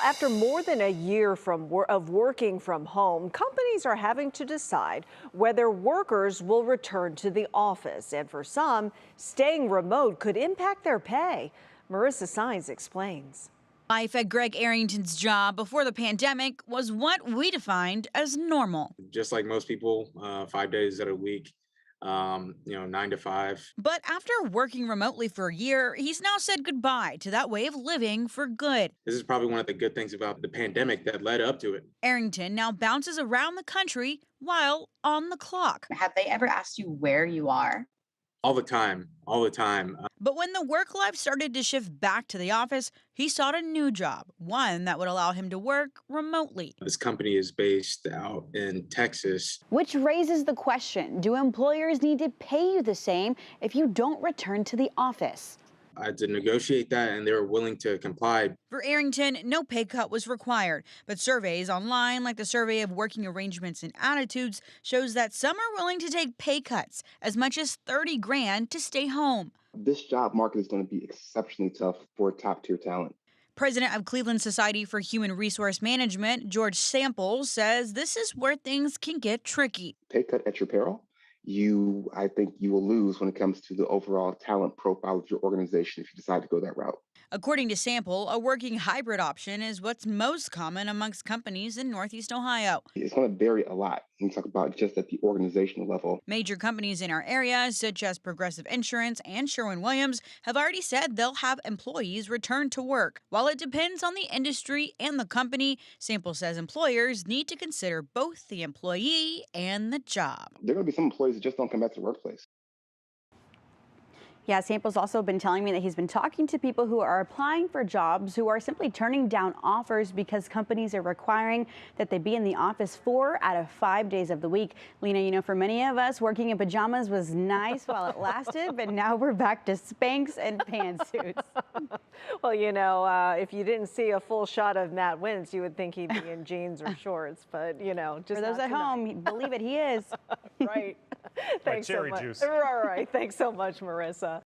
After more than a year of working from home, companies are having to decide whether workers will return to the office. And for some, staying remote could impact their pay. Marissa Saenz explains. Life at Greg Arrington's job before the pandemic was what we defined as normal. Just like most people, 5 days out of a week, 9 to 5. But after working remotely for a year, he's now said goodbye to that way of living for good. This is probably one of the good things about the pandemic that led up to it. Arrington now bounces around the country while on the clock. Have they ever asked you where you are? All the time, all the time. But when the work life started to shift back to the office, he sought a new job, one that would allow him to work remotely. This company is based out in Texas. Which raises the question, do employers need to pay you the same if you don't return to the office? I had to negotiate that, and they were willing to comply. For Arrington, no pay cut was required, but surveys online, like the survey of working arrangements and attitudes, shows that some are willing to take pay cuts, as much as 30 grand to stay home. This job market is going to be exceptionally tough for top tier talent. President of Cleveland Society for Human Resource Management, George Samples, says this is where things can get tricky. Pay cut at your peril. I think you will lose when it comes to the overall talent profile of your organization if you decide to go that route. According to Sample, a working hybrid option is what's most common amongst companies in Northeast Ohio. It's going to vary a lot when you talk about just at the organizational level. Major companies in our area, such as Progressive Insurance and Sherwin-Williams, have already said they'll have employees return to work. While it depends on the industry and the company, Sample says employers need to consider both the employee and the job. There are going to be some employees that just don't come back to the workplace. Yeah, Sample's also been telling me that he's been talking to people who are applying for jobs who are simply turning down offers because companies are requiring that they be in the office 4 out of 5 days of the week. Lena, for many of us, working in pajamas was nice while it lasted, but now we're back to Spanx and pantsuits. Well, if you didn't see a full shot of Matt Wentz, you would think he'd be in jeans or shorts. But, just for those not at tonight. home, believe it, he is. Right. Thanks so cherry much. juice. All right. Thanks so much, Marissa.